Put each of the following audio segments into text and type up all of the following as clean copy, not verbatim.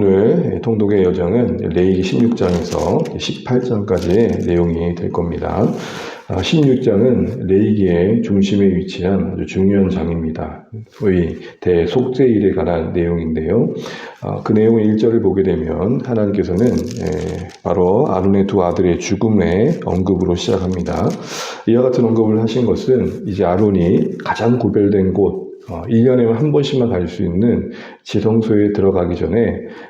오늘 통독의 여정은 레위기 16장에서 18장까지의 내용이 될 겁니다. 16장은 레위기의 중심에 위치한 아주 중요한 장입니다. 소위 대속죄일에 관한 내용인데요. 그 내용의 1절을 보게 되면 하나님께서는 바로 아론의 두 아들의 죽음의 언급으로 시작합니다. 이와 같은 언급을 하신 것은 이제 아론이 가장 구별된 곳, 1년에 한 번씩만 갈 수 있는 지성소에 들어가기 전에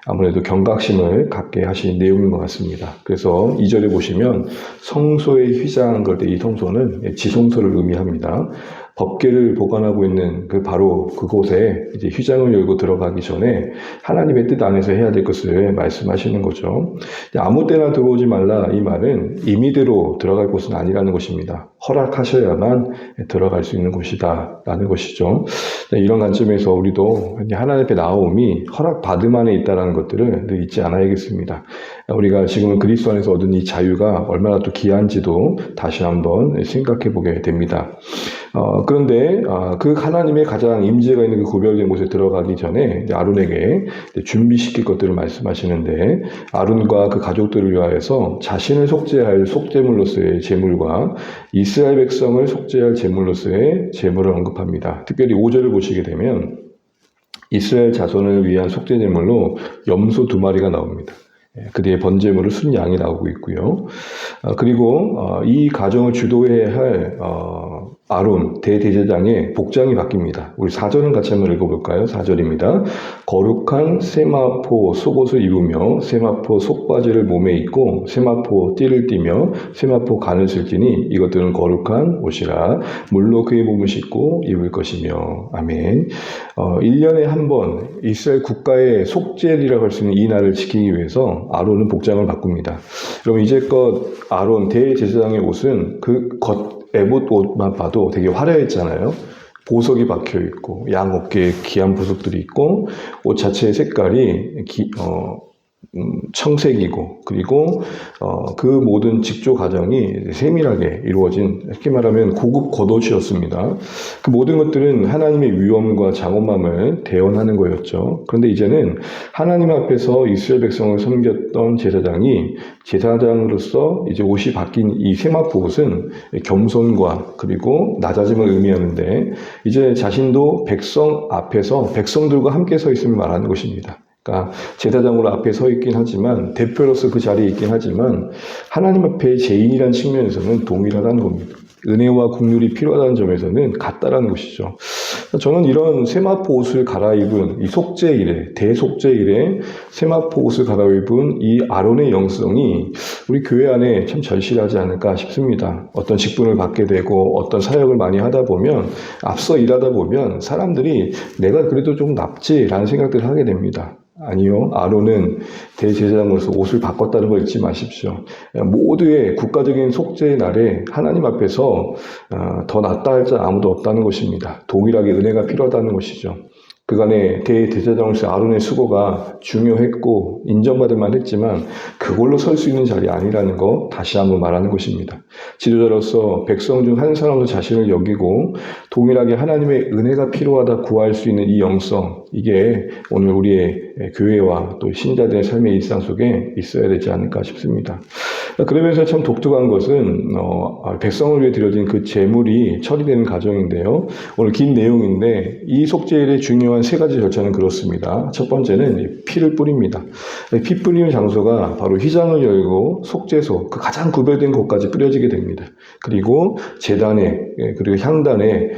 아무래도 경각심을 갖게 하신 내용인 것 같습니다. 그래서 2절에 보시면 성소의 휘장한 걸 때 이 성소는 지성소를 의미합니다. 법궤를 보관하고 있는 바로 그곳에 이제 휘장을 열고 들어가기 전에 하나님의 뜻 안에서 해야 될 것을 말씀하시는 거죠. 아무 때나 들어오지 말라, 이 말은 임의대로 들어갈 곳은 아니라는 것입니다. 허락하셔야만 들어갈 수 있는 곳이다 라는 것이죠. 이런 관점에서 우리도 하나님 앞에 나옴이 허락받음 안에 있다는 것들을 늘 잊지 않아야겠습니다. 우리가 지금 그리스도 안에서 얻은 이 자유가 얼마나 또 귀한지도 다시 한번 생각해 보게 됩니다. 그런데 그 하나님의 가장 임재가 있는 그 구별된 곳에 들어가기 전에 아론에게 준비시킬 것들을 말씀하시는데, 아론과 그 가족들을 위하여서 자신을 속죄할 속죄물로서의 제물과 이스라엘 백성을 속죄할 제물로서의 제물을 언급합니다. 특별히 5절을 보시게 되면 이스라엘 자손을 위한 속죄 제물로 염소 2마리가 나옵니다. 그 뒤에 번제물을 순 양이 나오고 있고요. 그리고 이 가정을 주도해야 할 아론 대제사장의 복장이 바뀝니다. 우리 4절은 같이 한번 읽어볼까요? 4절입니다. 거룩한 세마포 속옷을 입으며 세마포 속바지를 몸에 입고 세마포 띠를 띠며 세마포 간을 쓸지니 이것들은 거룩한 옷이라 물로 그의 몸을 씻고 입을 것이며. 아멘. 1년에 한 번 이스라엘 국가의 속죄일이라고 할 수 있는 이 날을 지키기 위해서 아론은 복장을 바꿉니다. 여러분, 이제껏 아론 대제사장의 옷은 그 에봇 옷만 봐도 되게 화려했잖아요. 보석이 박혀 있고 양 어깨에 귀한 보석들이 있고 옷 자체의 색깔이 청색이고, 그리고 그 모든 직조 과정이 세밀하게 이루어진, 쉽게 말하면 고급 겉옷이었습니다. 그 모든 것들은 하나님의 위엄과 장엄함을 대언하는 거였죠. 그런데 이제는 하나님 앞에서 이스라엘 백성을 섬겼던 제사장이 제사장으로서 이제 옷이 바뀐 이 세마포 옷은 겸손과 그리고 낮아짐을 의미하는데, 이제 자신도 백성 앞에서 백성들과 함께 서 있음을 말하는 것입니다. 그러니까 제사장으로 앞에 서 있긴 하지만, 대표로서 그 자리에 있긴 하지만 하나님 앞에 제인이라는 측면에서는 동일하다는 겁니다. 은혜와 국률이 필요하다는 점에서는 같다라는 것이죠. 저는 이런 세마포 옷을 갈아입은 이 속죄일에, 대속죄일에 세마포 옷을 갈아입은 이 아론의 영성이 우리 교회 안에 참 절실하지 않을까 싶습니다. 어떤 직분을 받게 되고 어떤 사역을 많이 하다 보면, 앞서 일하다 보면 사람들이 내가 그래도 좀 낫지라는 생각들을 하게 됩니다. 아니요, 아론은 대제사장으로서 옷을 바꿨다는 걸 잊지 마십시오. 모두의 국가적인 속죄의 날에 하나님 앞에서 더 낫다 할 자 아무도 없다는 것입니다. 동일하게 은혜가 필요하다는 것이죠. 그간의 대제사장으로서 아론의 수고가 중요했고 인정받을 만했지만 그걸로 설 수 있는 자리 아니라는 거 다시 한번 말하는 것입니다. 지도자로서 백성 중 한 사람으로 자신을 여기고 동일하게 하나님의 은혜가 필요하다 구할 수 있는 이 영성, 이게 오늘 우리의 교회와 또 신자들의 삶의 일상 속에 있어야 되지 않을까 싶습니다. 그러면서 참 독특한 것은 백성을 위해 드려진 그 제물이 처리되는 과정인데요. 오늘 긴 내용인데 이 속죄일의 중요한 3가지 절차는 그렇습니다. 첫 번째는 피를 뿌립니다. 피 뿌리는 장소가 바로 휘장을 열고 속죄소, 그 가장 구별된 곳까지 뿌려지게 됩니다. 그리고 제단에, 그리고 향단에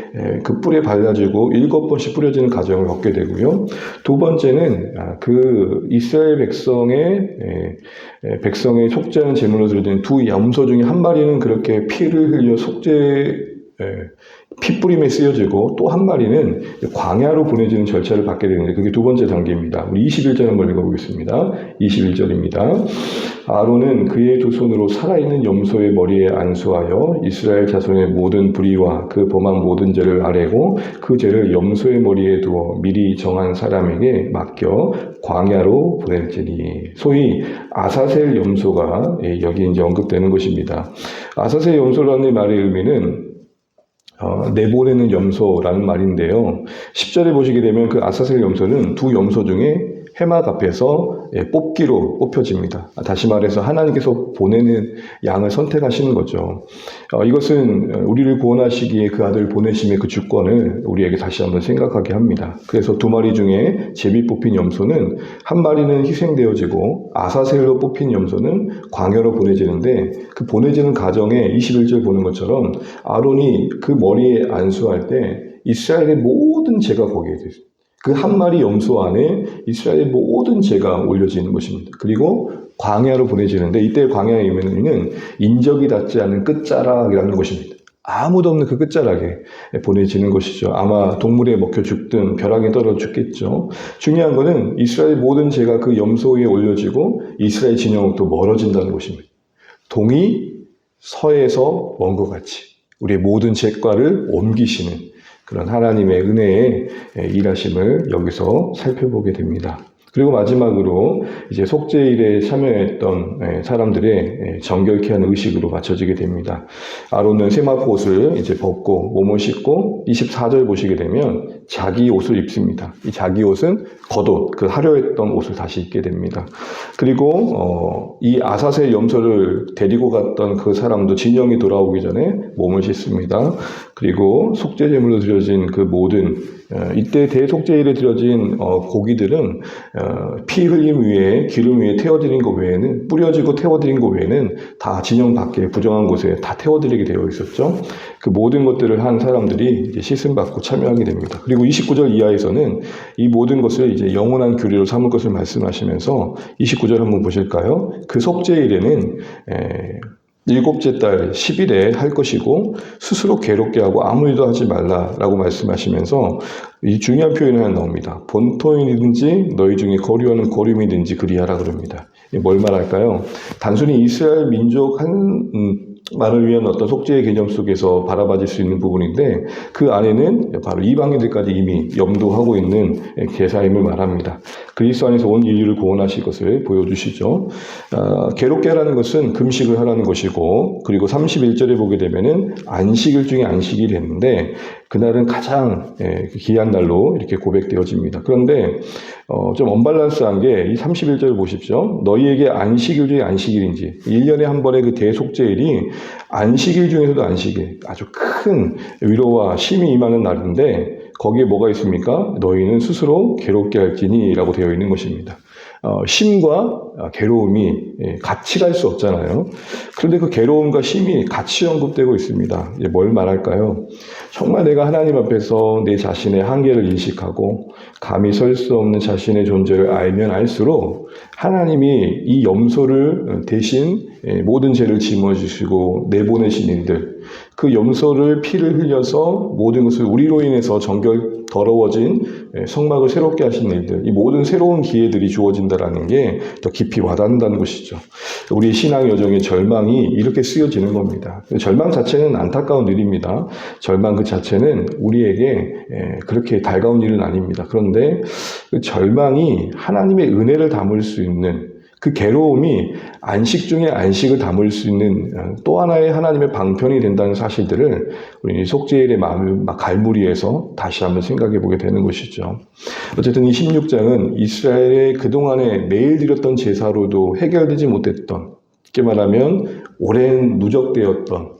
그 뿔에 발라지고 7번씩 뿌려지는 과정을 겪게 되고요. 두 번째는 그 이스라엘 백성의 속죄하는 제물로 드려진 두 염소 중에 한 마리는 그렇게 피를 흘려 피뿌림에 쓰여지고, 또 한 마리는 광야로 보내지는 절차를 받게 되는데, 그게 두 번째 단계입니다. 우리 21절 한번 읽어보겠습니다. 21절입니다. 아론은 그의 두 손으로 살아있는 염소의 머리에 안수하여 이스라엘 자손의 모든 불의와 그 범한 모든 죄를 아뢰고 그 죄를 염소의 머리에 두어 미리 정한 사람에게 맡겨 광야로 보낼지니. 소위 아사셀 염소가 여기 이제 언급되는 것입니다. 아사셀 염소라는 말의 의미는 내보내는 염소라는 말인데요. 10절에 보시게 되면 그 아사셀 염소는 두 염소 중에 회막 앞에서 뽑기로 뽑혀집니다. 다시 말해서 하나님께서 보내는 양을 선택하시는 거죠. 이것은 우리를 구원하시기에 그 아들을 보내심의 그 주권을 우리에게 다시 한번 생각하게 합니다. 그래서 두 마리 중에 제비 뽑힌 염소는 한 마리는 희생되어지고 아사셀로 뽑힌 염소는 광야로 보내지는데, 그 보내지는 과정에 21절 보는 것처럼 아론이 그 머리에 안수할 때 이스라엘의 모든 죄가 거기에 있어요. 그 한 마리 염소 안에 이스라엘의 모든 죄가 올려지는 것입니다. 그리고 광야로 보내지는데, 이때 광야의 의미는 인적이 닿지 않은 끝자락이라는 것입니다. 아무도 없는 그 끝자락에 보내지는 것이죠. 아마 동물에 먹혀 죽든 벼락에 떨어져 죽겠죠. 중요한 것은 이스라엘 모든 죄가 그 염소 위에 올려지고 이스라엘 진영으로부터 멀어진다는 것입니다. 동이 서에서 먼 것 같이 우리의 모든 죄과를 옮기시는 그런 하나님의 은혜의 일하심을 여기서 살펴보게 됩니다. 그리고 마지막으로 이제 속죄일에 참여했던 사람들의 정결케 하는 의식으로 맞춰지게 됩니다. 아론은 세마포옷을 이제 벗고 몸을 씻고 24절 보시게 되면 자기 옷을 입습니다. 이 자기 옷은 겉옷, 그 화려했던 옷을 다시 입게 됩니다. 그리고 이 아사셀 염소를 데리고 갔던 그 사람도 진영이 돌아오기 전에 몸을 씻습니다. 그리고 속죄제물로 드려진 그 모든 이때 대속죄일에 드려진 고기들은 피 흘림 위에 기름 위에 태워드린 것 외에는, 뿌려지고 태워드린 것 외에는 다 진영 밖에 부정한 곳에 다 태워드리게 되어 있었죠. 그 모든 것들을 한 사람들이 이제 씻음 받고 참여하게 됩니다. 그리고 29절 이하에서는 이 모든 것을 이제 영원한 규례로 삼을 것을 말씀하시면서 29절 한번 보실까요? 그 속죄일에는 일곱째 달 10일에 할 것이고 스스로 괴롭게 하고 아무 일도 하지 말라라고 말씀하시면서 이 중요한 표현이 하나 나옵니다. 본토인이든지 너희 중에 거류하는 거류민이든지 그리하라 그럽니다. 뭘 말할까요? 단순히 이스라엘 민족 만을 위한 어떤 속죄의 개념 속에서 바라봐질 수 있는 부분인데, 그 안에는 바로 이방인들까지 이미 염두하고 있는 계사임을 말합니다. 그리스도 안에서 온 인류를 구원하실 것을 보여주시죠. 괴롭게 하라는 것은 금식을 하라는 것이고, 그리고 31절에 보게 되면은 안식일 중에 안식일이 했는데 그날은 가장 귀한 날로 이렇게 고백되어집니다. 그런데 좀 언밸런스한 게 이 31절 보십시오. 너희에게 안식일 중에 안식일인지, 1년에 한 번의 그 대속죄일이 안식일 중에서도 안식일, 아주 큰 위로와 쉼이 임하는 날인데 거기에 뭐가 있습니까? 너희는 스스로 괴롭게 할지니 라고 되어 있는 것입니다. 쉼과 괴로움이 같이 갈 수 없잖아요. 그런데 그 괴로움과 쉼이 같이 언급되고 있습니다. 이제 뭘 말할까요? 정말 내가 하나님 앞에서 내 자신의 한계를 인식하고 감히 설 수 없는 자신의 존재를 알면 알수록 하나님이 이 염소를 대신 모든 죄를 짊어지시고 내보내신 일들, 그 염소를 피를 흘려서 모든 것을 우리로 인해서 더러워진 성막을 새롭게 하신 일들, 이 모든 새로운 기회들이 주어진다라는 게 더 깊이 와닿는다는 것이죠. 우리 신앙 여정의 절망이 이렇게 쓰여지는 겁니다. 절망 자체는 안타까운 일입니다. 절망 그 자체는 우리에게 그렇게 달가운 일은 아닙니다. 그런데 그 절망이 하나님의 은혜를 담을 수 있는, 그 괴로움이 안식 중에 안식을 담을 수 있는 또 하나의 하나님의 방편이 된다는 사실들을 우리 속죄일의 갈무리에서 다시 한번 생각해 보게 되는 것이죠. 어쨌든 이 16장은 이스라엘의 그동안에 매일 드렸던 제사로도 해결되지 못했던, 쉽게 말하면 오랜 누적되었던,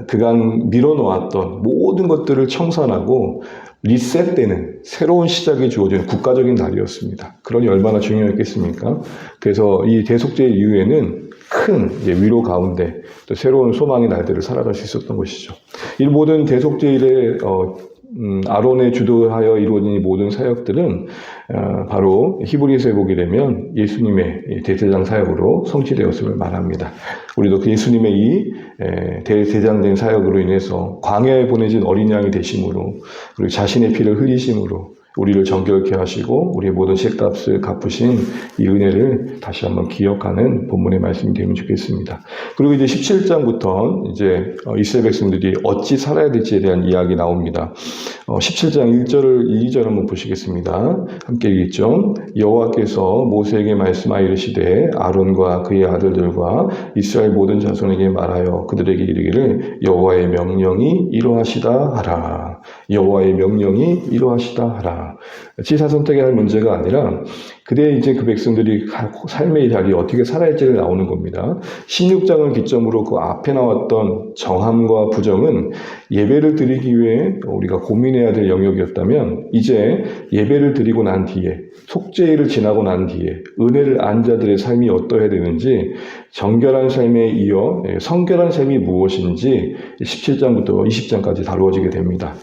그간 밀어놓았던 모든 것들을 청산하고 리셋되는 새로운 시작이 주어지는 국가적인 날이었습니다. 그러니 얼마나 중요했겠습니까? 그래서 이 대속죄의 이후에는 큰 위로 가운데 또 새로운 소망의 날들을 살아갈 수 있었던 것이죠. 이 모든 대속죄일에 아론의 주도하여 이루어진 이 모든 사역들은 바로 히브리서에 보게 되면 예수님의 대제장 사역으로 성취되었음을 말합니다. 우리도 그 예수님의 이 대제장된 사역으로 인해서 광야에 보내진 어린 양이 되심으로, 그리고 자신의 피를 흘리심으로 우리를 정결케 하시고 우리의 모든 책값을 갚으신 이 은혜를 다시 한번 기억하는 본문의 말씀이 되면 좋겠습니다. 그리고 이제 17장부터 이제 이스라엘 백성들이 어찌 살아야 될지에 대한 이야기 나옵니다. 17장 1절을 2절 한번 보시겠습니다. 함께 읽죠. 여호와께서 모세에게 말씀하여 이르시되 아론과 그의 아들들과 이스라엘 모든 자손에게 말하여 그들에게 이르기를 여호와의 명령이 이러하시다 하라. 여호와의 명령이 이러하시다 하라. 지사 선택에 할 문제가 아니라 그때 이제 그 백성들이 삶의 자리에 어떻게 살아야지를 나오는 겁니다. 16장을 기점으로 그 앞에 나왔던 정함과 부정은 예배를 드리기 위해 우리가 고민해야 될 영역이었다면, 이제 예배를 드리고 난 뒤에, 속죄일을 지나고 난 뒤에 은혜를 안 자들의 삶이 어떠해야 되는지, 정결한 삶에 이어 성결한 삶이 무엇인지 17장부터 20장까지 다루어지게 됩니다.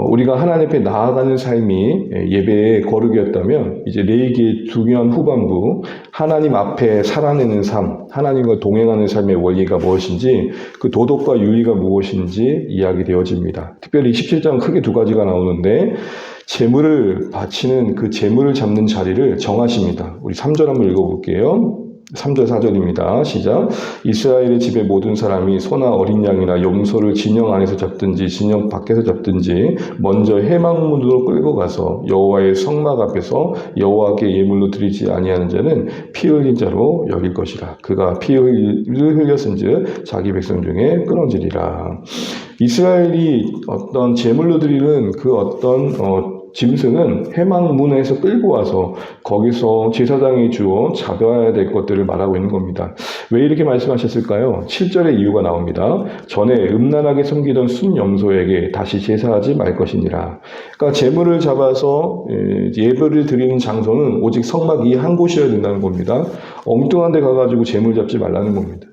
우리가 하나님 앞에 나아가는 삶이 예배의 거룩이었다면, 이제 레위기의 중요한 후반부, 하나님 앞에 살아내는 삶, 하나님과 동행하는 삶의 원리가 무엇인지, 그 도덕과 윤리가 무엇인지 이야기되어집니다. 특별히 17장은 크게 두 가지가 나오는데, 제물을 바치는 그 제물을 잡는 자리를 정하십니다. 우리 3절 한번 읽어볼게요. 3절 4절입니다. 시작. 이스라엘의 집의 모든 사람이 소나 어린 양이나 염소를 진영 안에서 잡든지 진영 밖에서 잡든지 먼저 회막문으로 끌고 가서 여호와의 성막 앞에서 여호와께 예물로 드리지 아니하는 자는 피 흘린 자로 여길 것이라. 그가 피를 흘렸은즉 자기 백성 중에 끊어지리라. 이스라엘이 어떤 제물로 드리는 그 어떤 짐승은 회막문에서 끌고 와서 거기서 제사장이 주어 잡아야 될 것들을 말하고 있는 겁니다. 왜 이렇게 말씀하셨을까요? 7절의 이유가 나옵니다. 전에 음란하게 섬기던 순염소에게 다시 제사하지 말 것이니라. 그러니까 제물을 잡아서 예배를 드리는 장소는 오직 성막 이 한 곳이어야 된다는 겁니다. 엉뚱한 데 가가지고 제물 잡지 말라는 겁니다.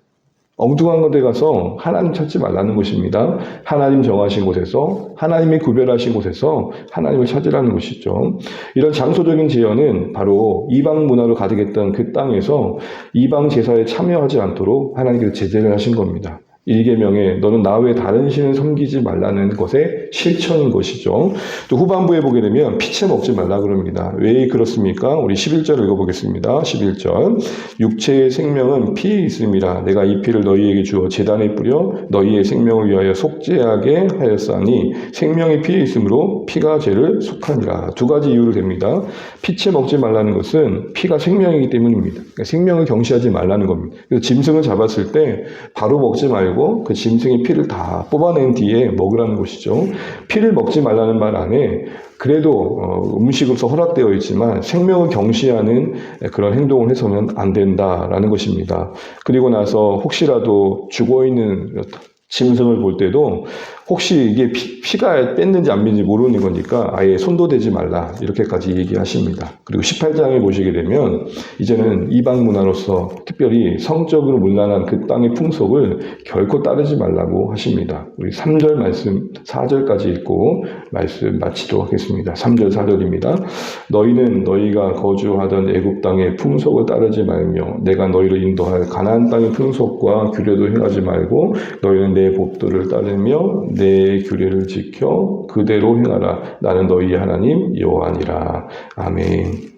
엉뚱한 데 가서 하나님 찾지 말라는 것입니다. 하나님 정하신 곳에서, 하나님이 구별하신 곳에서 하나님을 찾으라는 것이죠. 이런 장소적인 제언은 바로 이방 문화로 가득했던 그 땅에서 이방 제사에 참여하지 않도록 하나님께서 제재를 하신 겁니다. 1계명에 너는 나 외에 다른 신을 섬기지 말라는 것의 실천인 것이죠. 또 후반부에 보게 되면 피채 먹지 말라 그럽니다. 왜 그렇습니까? 우리 11절 읽어보겠습니다. 11절. 육체의 생명은 피에 있음이라. 내가 이 피를 너희에게 주어 제단에 뿌려 너희의 생명을 위하여 속죄하게 하였사니 생명이 피에 있으므로 피가 죄를 속하니라. 두 가지 이유를 댑니다. 피채 먹지 말라는 것은 피가 생명이기 때문입니다. 그러니까 생명을 경시하지 말라는 겁니다. 그래서 짐승을 잡았을 때 바로 먹지 말고 그 짐승의 피를 다 뽑아낸 뒤에 먹으라는 것이죠. 피를 먹지 말라는 말 안에 그래도 음식으로서 허락되어 있지만 생명을 경시하는 그런 행동을 해서는 안 된다라는 것입니다. 그리고 나서 혹시라도 죽어있는 짐승을 볼 때도 혹시 이게 피가 뺐는지 안 뺐는지 모르는 거니까 아예 손도 대지 말라 이렇게까지 얘기하십니다. 그리고 18장에 보시게 되면 이제는 이방 문화로서 특별히 성적으로 문란한 그 땅의 풍속을 결코 따르지 말라고 하십니다. 우리 3절 말씀 4절까지 읽고 말씀 마치도록 하겠습니다. 3절 4절입니다. 너희는 너희가 거주하던 애굽 땅의 풍속을 따르지 말며 내가 너희를 인도할 가나안 땅의 풍속과 규례도 행하지 말고 너희는 내 법도를 따르며 내 규례를 지켜 그대로 행하라. 나는 너희의 하나님 여호와니라. 아멘.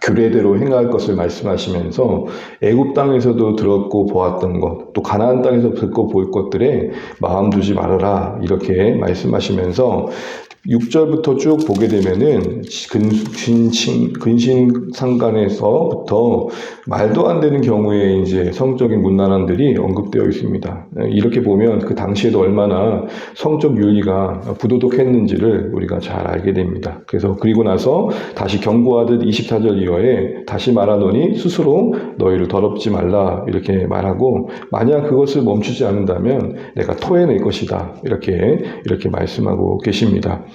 규례대로 행할 것을 말씀하시면서 애굽 땅에서도 들었고 보았던 것, 또 가나안 땅에서 듣고 볼 것들에 마음 두지 말아라 이렇게 말씀하시면서 6절부터 쭉 보게 되면은 근신상간에서부터 말도 안 되는 경우에 이제 성적인 문란함들이 언급되어 있습니다. 이렇게 보면 그 당시에도 얼마나 성적 윤리가 부도덕했는지를 우리가 잘 알게 됩니다. 그래서 그리고 나서 다시 경고하듯 24절 이하에 다시 말하노니 스스로 너희를 더럽지 말라 이렇게 말하고 만약 그것을 멈추지 않는다면 내가 토해낼 것이다 이렇게 말씀하고 계십니다.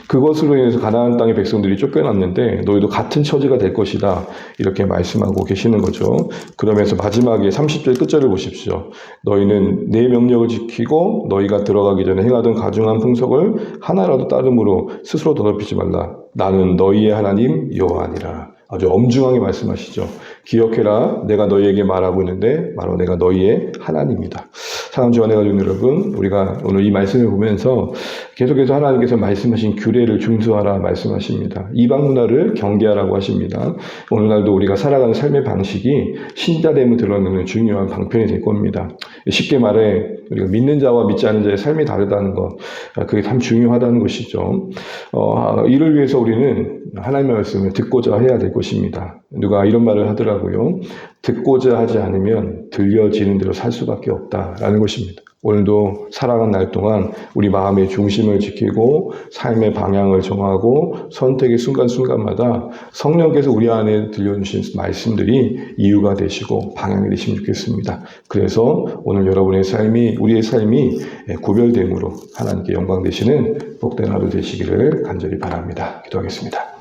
그것으로 인해서 가나안 땅의 백성들이 쫓겨났는데 너희도 같은 처지가 될 것이다 이렇게 말씀하고 계시는 거죠. 그러면서 마지막에 30절 끝절을 보십시오. 너희는 내 명령을 지키고 너희가 들어가기 전에 행하던 가증한 풍속을 하나라도 따름으로 스스로 더럽히지 말라. 나는 너희의 하나님 여호와니라. 아주 엄중하게 말씀하시죠. 기억해라. 내가 너희에게 말하고 있는데 바로 내가 너희의 하나님이다. 사랑하는 주안의 가족 여러분, 우리가 오늘 이 말씀을 보면서 계속해서 하나님께서 말씀하신 규례를 준수하라 말씀하십니다. 이방 문화를 경계하라고 하십니다. 오늘날도 우리가 살아가는 삶의 방식이 신자됨을 드러내는 중요한 방편이 될 겁니다. 쉽게 말해 우리가 믿는 자와 믿지 않는 자의 삶이 다르다는 것, 그게 참 중요하다는 것이죠. 이를 위해서 우리는 하나님의 말씀을 듣고자 해야 될 것입니다. 누가 이런 말을 하더라고요. 듣고자 하지 않으면 들려지는 대로 살 수밖에 없다라는 것입니다. 오늘도 살아간 날 동안 우리 마음의 중심을 지키고 삶의 방향을 정하고 선택의 순간순간마다 성령께서 우리 안에 들려주신 말씀들이 이유가 되시고 방향이 되시면 좋겠습니다. 그래서 오늘 여러분의 삶이, 우리의 삶이 구별됨으로 하나님께 영광 되시는 복된 하루 되시기를 간절히 바랍니다. 기도하겠습니다.